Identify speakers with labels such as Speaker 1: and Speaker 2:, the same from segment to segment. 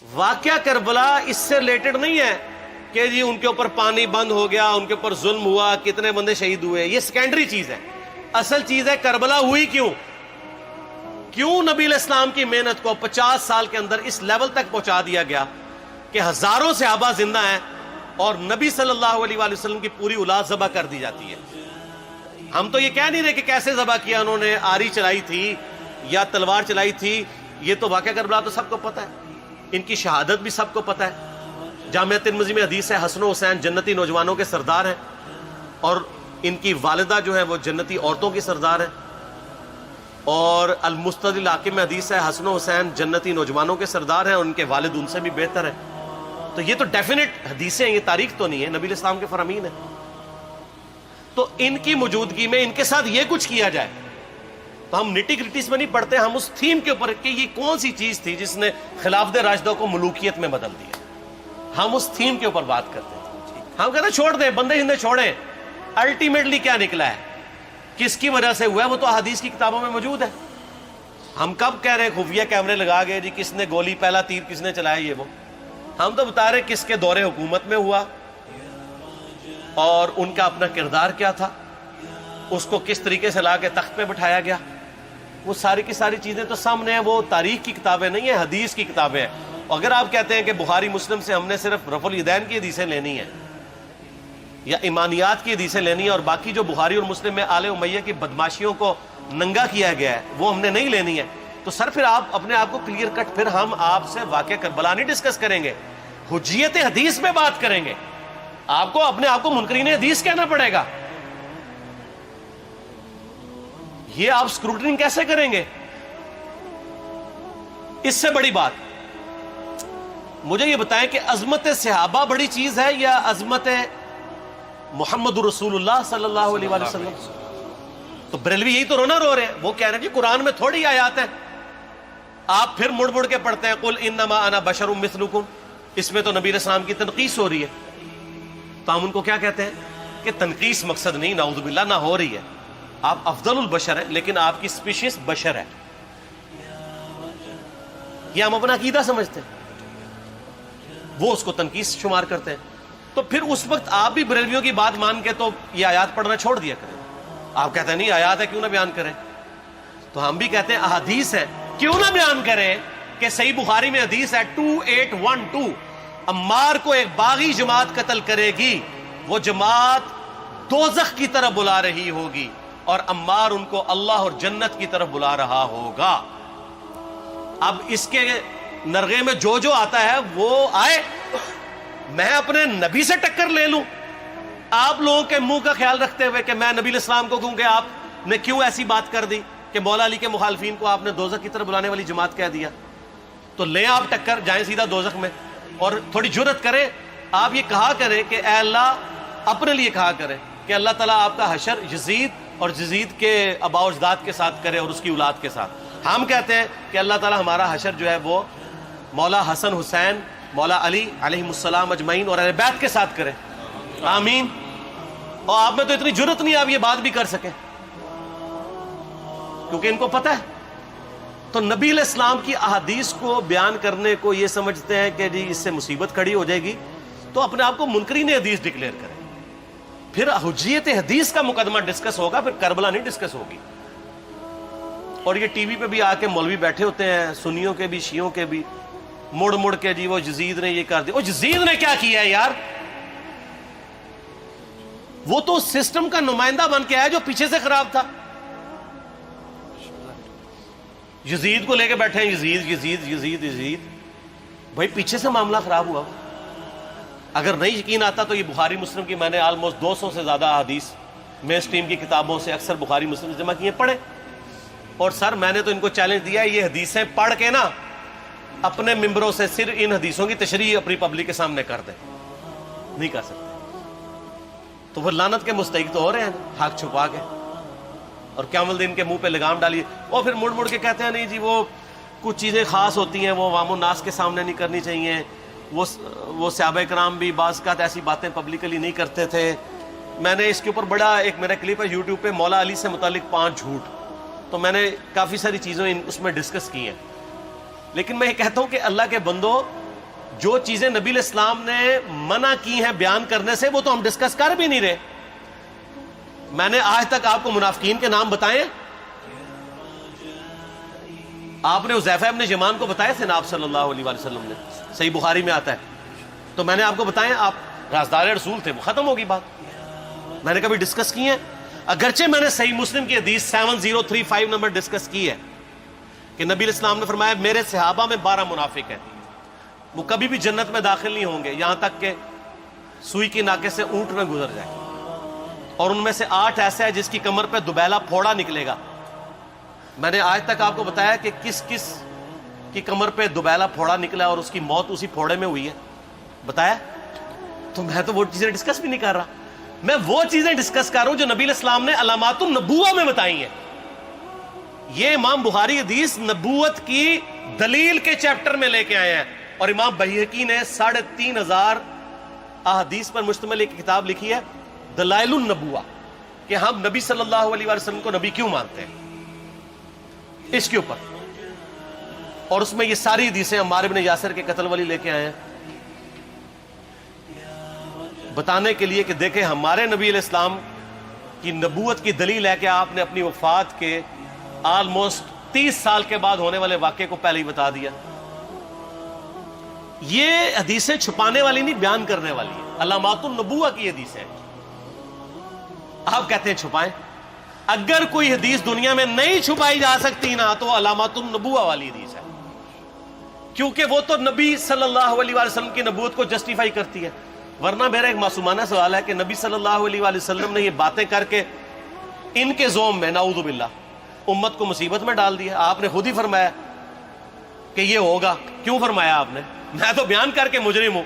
Speaker 1: واقعہ کربلا اس سے ریلیٹڈ نہیں ہے کہ جی ان کے اوپر پانی بند ہو گیا، ان کے اوپر ظلم ہوا، کتنے بندے شہید ہوئے، یہ سیکنڈری چیز ہے. اصل چیز ہے کربلا ہوئی کیوں نبی علیہ السلام کی محنت کو 50 سال کے اندر اس لیول تک پہنچا دیا گیا کہ ہزاروں صحابہ زندہ ہیں اور نبی صلی اللہ علیہ وآلہ وسلم کی پوری اولاد ذبح کر دی جاتی ہے. ہم تو یہ کہہ نہیں رہے کہ کیسے ذبح کیا انہوں نے، آری چلائی تھی یا تلوار چلائی تھی، یہ تو واقعہ کربلا تو سب کو پتہ ہے، ان کی شہادت بھی سب کو پتہ ہے. جامعہ ترمذی میں حدیث ہے حسن و حسین جنتی نوجوانوں کے سردار ہیں اور ان کی والدہ جو ہے وہ جنتی عورتوں کی سردار ہیں. اور المستدل حاکم میں حدیث ہے حسن و حسین جنتی نوجوانوں کے سردار ہیں اور ان کے والد ان سے بھی بہتر ہیں. تو یہ تو ڈیفینٹ حدیثیں ہیں، یہ تاریخ تو نہیں ہے، نبی علیہ السلام کے فرامین ہیں. تو ان کی موجودگی میں ان کے ساتھ یہ کچھ کیا جائے تو ہم نٹی گریٹیز میں نہیں پڑھتے، ہم اس تھیم کے اوپر کہ یہ کون سی چیز تھی جس نے خلافت راشدہ کو ملوکیت میں بدل دیا، ہم اس تھیم کے اوپر بات کرتے ہیں. ہم کہتے ہیں چھوڑ دیں، بندے ہندے چھوڑیں. الٹیمیٹلی کیا نکلا ہے، کس کی وجہ سے ہوا ہے، وہ تو احادیث کی کتابوں میں موجود ہے. ہم کب کہہ رہے ہیں خفیہ کیمرے لگا گئے جی کس نے گولی پہلا تیر کس نے چلایا، یہ وہ ہم تو بتا رہے کس کے دور حکومت میں ہوا اور ان کا اپنا کردار کیا تھا، اس کو کس طریقے سے لا کے تخت پہ بٹھایا گیا. وہ ساری کی ساری چیزیں تو سامنے ہیں، وہ تاریخ کی کتابیں نہیں ہیں، حدیث کی کتابیں ہیں. اگر آپ کہتے ہیں کہ بخاری مسلم سے ہم نے صرف رفع الیدین کی حدیثیں لینی ہیں یا ایمانیات کی حدیثیں لینی ہے اور باقی جو بخاری اور مسلم میں آل امیہ کی بدماشیوں کو ننگا کیا گیا ہے وہ ہم نے نہیں لینی ہے، تو سر پھر آپ اپنے آپ کو کلیئر کٹ، پھر ہم آپ سے واقعہ کربلا نہیں ڈسکس کریں گے، حجیت حدیث میں بات کریں گے. آپ کو اپنے آپ کو منکرین حدیث کہنا پڑے گا. یہ آپ اسکروٹنگ کیسے کریں گے؟ اس سے بڑی بات مجھے یہ بتائیں کہ عظمت صحابہ بڑی چیز ہے یا عظمت محمد رسول اللہ صلی اللہ علیہ وآلہ وسلم؟ تو بریلوی یہی تو رونا رو رہے ہیں، وہ کہہ رہے ہیں جی قرآن میں تھوڑی آیات ہیں. آپ پھر مڑ مڑ کے پڑھتے ہیں قل انما انا بشر مثلکم، اس میں تو نبی علیہ السلام کی تنقیص ہو رہی ہے. تو ہم ان کو کیا کہتے ہیں کہ تنقیص مقصد نہیں، نعوذ باللہ، نہ ہو رہی ہے. آپ افضل البشر ہیں لیکن آپ کی سپیشیز بشر ہے، یہ ہم اپنا عقیدہ سمجھتے ہیں، وہ اس کو تنقیص شمار کرتے ہیں. تو پھر اس وقت آپ بھی بریلویوں کی بات مان کے تو یہ آیات پڑھنا چھوڑ دیا کریں. آپ کہتے ہیں نہیں آیات ہے کیوں نہ بیان کریں، تو ہم بھی کہتے ہیں احادیث ہے کیوں نہ بیان کریں. کہ صحیح بخاری میں حدیث ہے 2812 عمار کو ایک باغی جماعت قتل کرے گی، وہ جماعت دوزخ کی طرف بلا رہی ہوگی اور عمار ان کو اللہ اور جنت کی طرف بلا رہا ہوگا. اب اس کے نرغے میں جو آتا ہے وہ آئے، میں اپنے نبی سے ٹکر لے لوں آپ لوگوں کے منہ کا خیال رکھتے ہوئے کہ میں نبی علیہ السلام کو کہوں کہ آپ نے کیوں ایسی بات کر دی کہ مولا علی کے مخالفین کو آپ نے دوزخ کی طرف بلانے والی جماعت کہہ دیا. تو لیں آپ ٹکر، جائیں سیدھا دوزخ میں. اور تھوڑی جرت کریں، آپ یہ کہا کریں کہ اے اللہ، اپنے لیے کہا کریں کہ اللہ تعالیٰ آپ کا حشر یزید اور یزید کے آباء و اجداد کے ساتھ کرے اور اس کی اولاد کے ساتھ. ہم کہتے ہیں کہ اللہ تعالیٰ ہمارا حشر جو ہے وہ مولا حسن حسین، مولا علی علیہم السلام اجمعین اور اہل بیت کے ساتھ کرے، آمین. اور آپ میں تو اتنی جرت نہیں آپ یہ بات بھی کر سکیں کیونکہ ان کو پتہ ہے. تو نبی علیہ السلام کی احادیث کو بیان کرنے کو یہ سمجھتے ہیں کہ جی اس سے مصیبت کھڑی ہو جائے گی، تو اپنے آپ کو منکرین حدیث ڈکلیئر کریں. پھر حجیت حدیث کا مقدمہ ڈسکس ہوگا، پھر کربلا نہیں ڈسکس ہوگی. اور یہ ٹی وی پہ بھی آ کے مولوی بیٹھے ہوتے ہیں، سنیوں کے بھی شیعوں کے بھی، مڑ مڑ کے جی وہ یزید نے یہ کر دیا. وہ یزید نے کیا کیا ہے یار؟ وہ تو سسٹم کا نمائندہ بن کے آیا جو پیچھے سے خراب تھا. یزید کو لے کے بیٹھے ہیں، یزید یزید یزید یزید. بھائی پیچھے سے معاملہ خراب ہوا. اگر نہیں یقین آتا تو یہ بخاری مسلم کی میں نے آلموسٹ 200 سے زیادہ حدیث مین اسٹریم کی کتابوں سے اکثر بخاری مسلم جمع کیے، پڑھے. اور سر میں نے تو ان کو چیلنج دیا ہے، یہ حدیثیں پڑھ کے نا اپنے ممبروں سے صرف ان حدیثوں کی تشریح اپنی پبلک کے سامنے کر دیں. نہیں کر سکتے تو وہ لعنت کے مستحق تو ہو رہے ہیں حق چھپا کے، اور قیامت دن کے منہ پہ لگام ڈالیے. اور پھر مڑ مڑ کے کہتے ہیں نہیں جی وہ کچھ چیزیں خاص ہوتی ہیں وہ عوام الناس کے سامنے نہیں کرنی چاہیے. وہ صحابہ کرام بھی بعض اوقات ایسی باتیں پبلکلی نہیں کرتے تھے. میں نے اس کے اوپر بڑا ایک میرا کلپ ہے یوٹیوب پہ، مولا علی سے متعلق 5 جھوٹ، تو میں نے کافی ساری چیزیں اس میں ڈسکس کی ہیں. لیکن میں یہ کہتا ہوں کہ اللہ کے بندو، جو چیزیں نبی علیہ السلام نے منع کی ہیں بیان کرنے سے وہ تو ہم ڈسکس کر بھی نہیں رہے. میں نے آج تک آپ کو منافقین کے نام بتائے؟ آپ نے حذیفہ ابن یمان کو بتایا تھے نا آپ صلی اللہ علیہ وآلہ وسلم نے؟ صحیح بخاری میں آتا ہے. تو میں نے آپ کو بتایا، آپ رازدار رسول تھے، وہ ختم ہوگی بات. میں نے کبھی ڈسکس کی ہے؟ اگرچہ میں نے صحیح مسلم کی حدیث 7035 نمبر ڈسکس کی ہے کہ نبی علیہ السلام نے فرمایا میرے صحابہ میں 12 منافق ہیں، وہ کبھی بھی جنت میں داخل نہیں ہوں گے یہاں تک کہ سوئی کی ناکے سے اونٹ نہ گزر جائے، اور ان میں سے 8 ایسا ہے جس کی کمر پہ دوبیلا پھوڑا نکلے گا. میں نے آج تک آپ کو بتایا کہ کس کس کی کمر پہ دوبیلا پھوڑا نکلا اور اس کی موت اسی پھوڑے میں ہوئی ہے؟ بتایا؟ تو میں تو وہ چیزیں ڈسکس بھی نہیں کر رہا، میں وہ چیزیں ڈسکس کر رہا ہوں جو نبی علیہ السلام نے علامات النبوہ میں بتائی ہیں. یہ امام بخاری حدیث نبوت کی دلیل کے چیپٹر میں لے کے آئے ہیں، اور امام بہقی نے 3500 احادیث پر مشتمل ایک کتاب لکھی ہے دلائل النبوہ، کہ ہم نبی صلی اللہ علیہ وسلم کو نبی کیوں مانتے ہیں، اس کے اوپر. اور اس میں یہ ساری حدیثیں عمار ابن یاسر کے قتل والی لے کے آئے ہیں، بتانے کے لیے کہ دیکھیں ہمارے نبی علیہ السلام کی نبوت کی دلیل ہے کہ آپ نے اپنی وفات کے آلموسٹ 30 سال کے بعد ہونے والے واقعے کو پہلے ہی بتا دیا. یہ حدیثیں چھپانے والی نہیں، بیان کرنے والی ہیں، علامات النبوہ کی حدیثیں. آپ کہتے ہیں چھپائیں. اگر کوئی حدیث دنیا میں نہیں چھپائی جا سکتی نا تو علامات النبوہ والی حدیث ہے، کیونکہ وہ تو نبی صلی اللہ علیہ وسلم کی نبوت کو جسٹیفائی کرتی ہے. ورنہ میرا ایک معصومانہ سوال ہے کہ نبی صلی اللہ علیہ وسلم نے یہ باتیں کر کے ان کے زوم میں نعوذ باللہ امت کو مصیبت میں ڈال دیا. آپ نے خود ہی فرمایا کہ یہ ہوگا. کیوں فرمایا آپ نے؟ میں تو بیان کر کے مجرم ہوں.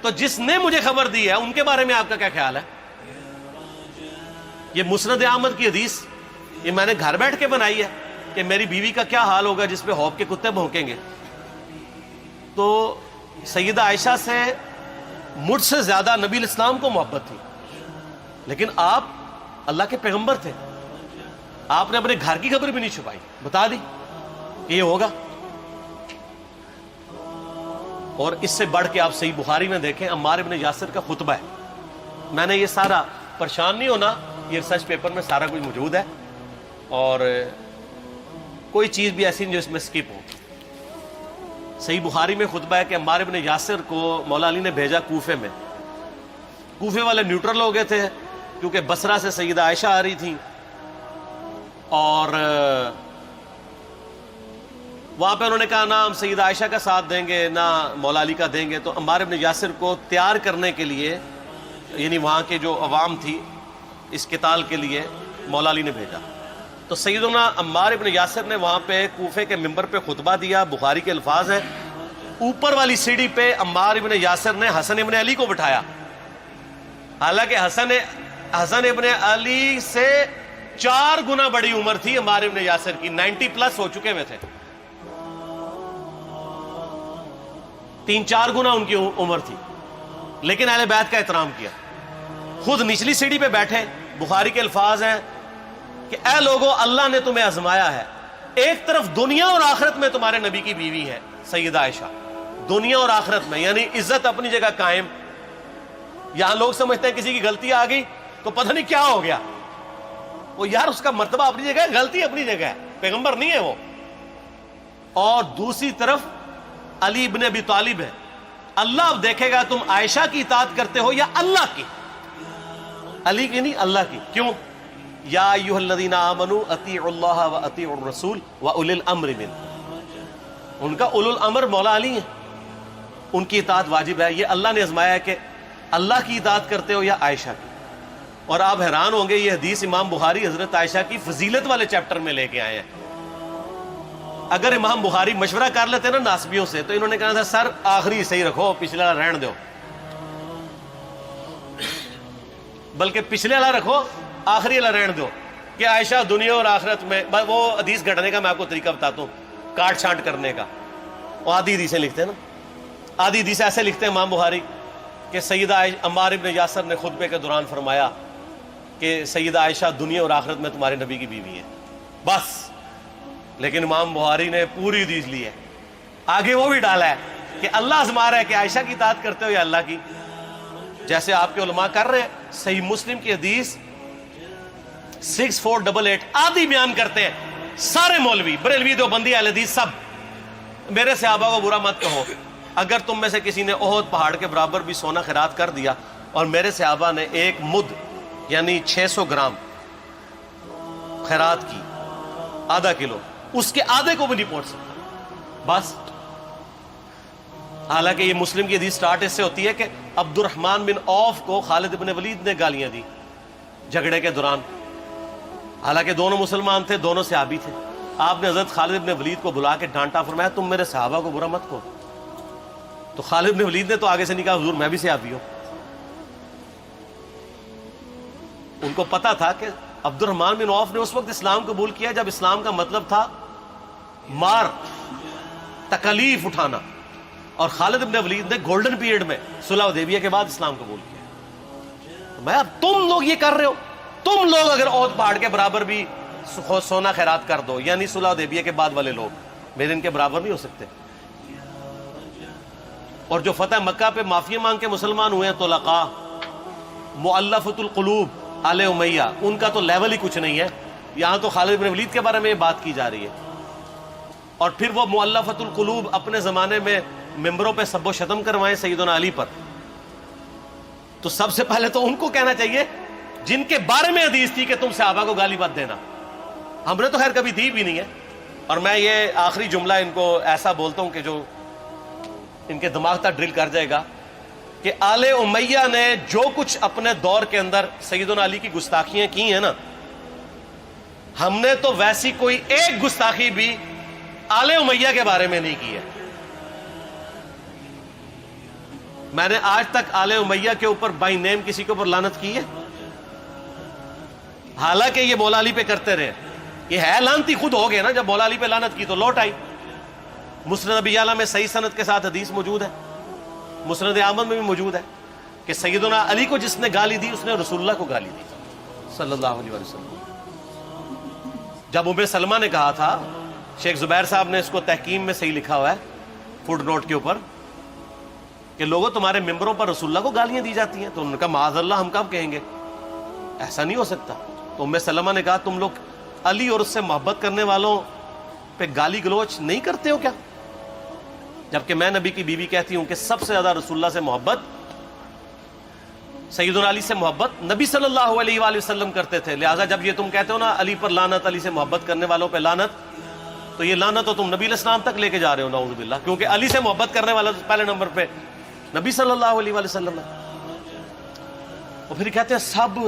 Speaker 1: تو جس نے مجھے خبر دی ہے ان کے بارے میں آپ کا کیا خیال ہے؟ یہ مسند احمد کی حدیث یہ میں نے گھر بیٹھ کے بنائی ہے کہ میری بیوی کا کیا حال ہوگا جس پہ خوف کے کتے بھونکیں گے. تو سیدہ عائشہ سے مجھ سے زیادہ نبی علیہ السلام کو محبت تھی، لیکن آپ اللہ کے پیغمبر تھے، آپ نے اپنے گھر کی خبر بھی نہیں چھپائی، بتا دی کہ یہ ہوگا. اور اس سے بڑھ کے آپ صحیح بخاری میں دیکھیں عمار ابن یاسر کا خطبہ ہے. میں نے یہ سارا، پریشان نہیں ہونا، یہ ریسرچ پیپر میں سارا کچھ موجود ہے، اور کوئی چیز بھی ایسی نہیں جو اس میں سکپ ہو. صحیح بخاری میں خطبہ ہے کہ عمار ابن یاسر کو مولا علی نے بھیجا کوفے میں. کوفے والے نیوٹرل ہو گئے تھے کیونکہ بصرہ سے سیدہ عائشہ آ رہی تھیں، اور وہاں پہ انہوں نے کہا نہ ہم سیدہ عائشہ کا ساتھ دیں گے نہ مولا علی کا دیں گے. تو عمار ابن یاسر کو تیار کرنے کے لیے، یعنی وہاں کے جو عوام تھی اس قتال کے لیے، مولا علی نے بھیجا. تو سیدنا عمار ابن یاسر نے وہاں پہ کوفے کے منبر پہ خطبہ دیا. بخاری کے الفاظ ہیں، اوپر والی سیڑھی پہ عمار ابن یاسر نے حسن ابن علی کو بٹھایا، حالانکہ حسن ابن علی سے 4 گنا بڑی عمر تھی عمار ابن یاسر کی، 90 پلس ہو چکے ہوئے تھے، 3-4 گنا ان کی عمر تھی. لیکن اہل بیت کا احترام کیا، خود نچلی سیڑھی پہ بیٹھے. بخاری کے الفاظ ہیں کہ اے لوگو اللہ نے تمہیں آزمایا ہے، ایک طرف دنیا اور آخرت میں تمہارے نبی کی بیوی ہے سیدہ عائشہ، دنیا اور آخرت میں، یعنی عزت اپنی جگہ قائم. یہاں لوگ سمجھتے ہیں کسی کی غلطی آ گئی تو پتہ نہیں کیا ہو گیا. وہ یار اس کا مرتبہ اپنی جگہ ہے، غلطی اپنی جگہ ہے، پیغمبر نہیں ہے وہ. اور دوسری طرف علی ابن ابی طالب ہے. اللہ اب دیکھے گا تم عائشہ کی اطاعت کرتے ہو یا اللہ کی. علی کی نہیں، اللہ کی. کیوں؟ یا ایھا الذین آمنوا اطیعوا اللہ واطیعوا الرسول واولی الامر منکم. ان کا اولو الامر مولا علی ہیں، ان کی اطاعت واجب ہے. یہ اللہ نے آزمایا ہے کہ اللہ کی اطاعت کرتے ہو یا عائشہ کی. اور آپ حیران ہوں گے، یہ حدیث امام بخاری حضرت عائشہ کی فضیلت والے چیپٹر میں لے کے آئے ہیں. اگر امام بخاری مشورہ کر لیتے نا ناسبیوں سے تو انہوں نے کہا تھا سر آخری صحیح رکھو، پچھلے والا رہن دو، بلکہ پچھلے والا رکھو آخری والا رہن دو، کہ عائشہ دنیا اور آخرت میں. وہ حدیث گھڑنے کا میں آپ کو طریقہ بتاتا ہوں، کاٹ چھانٹ کرنے کا. وہ آدھی حدیثیں لکھتے ہیں نا، آدھی حدیث ایسے لکھتے ہیں امام بخاری کہ سیدہ عمار ابن یاسر نے خطبے کے دوران فرمایا کہ سیدہ عائشہ دنیا اور آخرت میں تمہارے نبی کی بیوی ہے، بس. لیکن امام بخاری نے پوری حدیث لی ہے، آگے وہ بھی ڈالا ہے کہ اللہ آزما رہا ہے کہ عائشہ کی اطاعت کرتے ہو یا اللہ کی، جیسے آپ کے علماء کر رہے ہیں. صحیح مسلم کی حدیث 6488 آدھی بیان کرتے ہیں سارے مولوی، بریلوی، دیوبندی، اہل حدیث سب. میرے صحابہ کو برا مت کہو، اگر تم میں سے کسی نے احد پہاڑ کے برابر بھی سونا خیرات کر دیا اور میرے صحابہ نے ایک مد یعنی 600 گرام خیرات کی، آدھا کلو، اس کے آدھے کو بھی نہیں پہنچ سکتا بس. حالانکہ یہ مسلم کی حدیث سٹارٹ اس سے ہوتی ہے کہ عبد الرحمن بن عوف کو خالد بن ولید نے گالیاں دی جھگڑے کے دوران، حالانکہ دونوں مسلمان تھے، دونوں صحابی تھے. آپ نے حضرت خالد بن ولید کو بلا کے ڈانٹا، فرمایا تم میرے صحابہ کو برا مت کہو. تو خالد بن ولید نے تو آگے سے نہیں کہا حضور میں بھی صحابی ہوں. ان کو پتا تھا کہ عبد الرحمن بن عوف نے اس وقت اسلام قبول کیا جب اسلام کا مطلب تھا مار، تکلیف اٹھانا، اور خالد بن ولید نے گولڈن پیریڈ میں صلح حدیبیہ کے بعد اسلام قبول کیا. میں اب تم لوگ یہ کر رہے ہو، تم لوگ اگر احد پہاڑ کے برابر بھی سونا خیرات کر دو، یعنی صلح حدیبیہ کے بعد والے لوگ میرے ان کے برابر نہیں ہو سکتے. اور جو فتح مکہ پہ معافی مانگ کے مسلمان ہوئے ہیں طلقاء، مؤلفۃ القلوب آل امیہ، ان کا تو لیول ہی کچھ نہیں ہے. یہاں تو خالد بن ولید کے بارے میں یہ بات کی جا رہی ہے. اور پھر وہ مؤلفۃ القلوب اپنے زمانے میں ممبروں پہ سب و شتم کروائیں سیدنا علی پر. تو سب سے پہلے تو ان کو کہنا چاہیے جن کے بارے میں حدیث تھی کہ تم صحابہ کو گالی مت دینا. ہم نے تو خیر کبھی دی بھی نہیں ہے. اور میں یہ آخری جملہ ان کو ایسا بولتا ہوں کہ جو ان کے دماغ تک ڈرل کر جائے گا کہ آل امیہ نے جو کچھ اپنے دور کے اندر سیدنا علی کی گستاخیاں کی ہیں نا، ہم نے تو ویسی کوئی ایک گستاخی بھی آل امیہ کے بارے میں نہیں کی ہے. میں نے آج تک آل امیہ کے اوپر بائی نیم کسی کے اوپر لعنت کی ہے؟ حالانکہ یہ مولا علی پہ کرتے رہے. یہ ہے لعنتی خود ہو گئے نا، جب مولا علی پہ لعنت کی تو لوٹ آئی. مسند ابی یعلا میں صحیح سند کے ساتھ حدیث موجود ہے، مسند احمد میں بھی موجود ہے کہ سیدنا علی کو جس نے گالی دی اس نے رسول اللہ کو گالی دی صلی اللہ علیہ وسلم. جب ام سلمہ نے کہا تھا، شیخ زبیر صاحب نے اس کو تحکیم میں صحیح لکھا ہوا ہے فوٹ نوٹ کے اوپر، کہ لوگوں تمہارے ممبروں پر رسول اللہ کو گالیاں دی جاتی ہیں، تو انہوں نے کہا معاذ اللہ، ہم کب کہیں گے، ایسا نہیں ہو سکتا. تو ام سلمہ نے کہا تم لوگ علی اور اس سے محبت کرنے والوں پہ گالی گلوچ نہیں کرتے ہو کیا؟ جبکہ میں نبی کی بیوی کہتی ہوں کہ سب سے زیادہ رسول اللہ سے محبت، سیدنا علی سے محبت نبی صلی اللہ علیہ وآلہ وسلم کرتے تھے. لہٰذا جب یہ تم کہتے ہو نا علی پر لعنت، علی سے محبت کرنے والوں پہ لعنت، تو یہ لعنت تو تم نبی علیہ السلام تک لے کے جا رہے ہو نعوذ باللہ، کیونکہ علی سے محبت کرنے والا پہلے نمبر پہ نبی صلی اللہ علیہ وآلہ وسلم ہے. اور پھر کہتے ہیں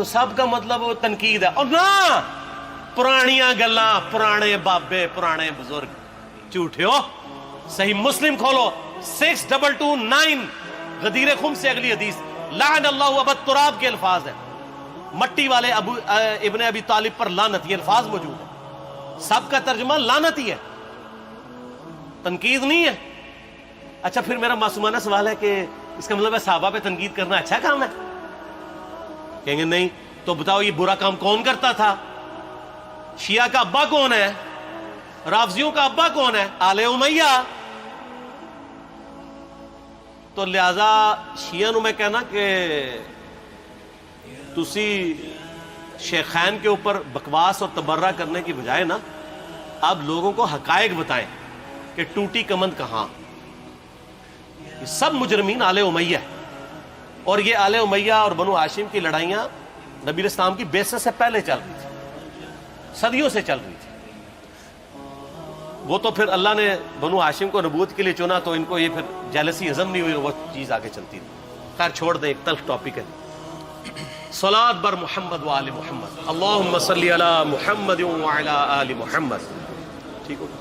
Speaker 1: سب کا مطلب تنقید ہے. اور نہ، پرانیاں گلاں، پرانے بابے، پرانے بزرگ، جھوٹے ہو. صحیح مسلم کھولو 6229 غدیر خم سے اگلی حدیث، لعن اللہ ابا التراب کے الفاظ ہیں، مٹی والے ابن ابی طالب پر لعنت، یہ الفاظ موجود ہیں. سب کا ترجمہ لعنت ہی ہے، تنقید نہیں ہے. اچھا پھر میرا معصومانہ سوال ہے کہ اس کا مطلب ہے صحابہ پہ تنقید کرنا اچھا کام ہے؟ کہیں گے نہیں. تو بتاؤ یہ برا کام کون کرتا تھا؟ شیعہ کا ابا کون ہے؟ رافضیوں کا ابا کون ہے؟ آل امیہ. تو لہذا شیعہ نو میں کہنا کہ تسی شیخین کے اوپر بکواس اور تبرہ کرنے کی بجائے نا اب لوگوں کو حقائق بتائیں کہ ٹوٹی کمند کہاں. یہ سب مجرمین آل امیہ ہے. اور یہ آل امیہ اور بنو ہاشم کی لڑائیاں نبی علیہ السلام کی بعثت سے پہلے چل رہی تھی، صدیوں سے چل رہی تھی. وہ تو پھر اللہ نے بنو ہاشم کو نبوت کے لیے چنا تو ان کو یہ پھر جیلسی ہضم نہیں ہوئی، وہ چیز آگے چلتی تھی. خیر چھوڑ دیں، ایک تلخ ٹاپک ہے. صلاۃ بر محمد و آل محمد، اللہم صلی علی محمد و علی آل محمد. ٹھیک ہوگا.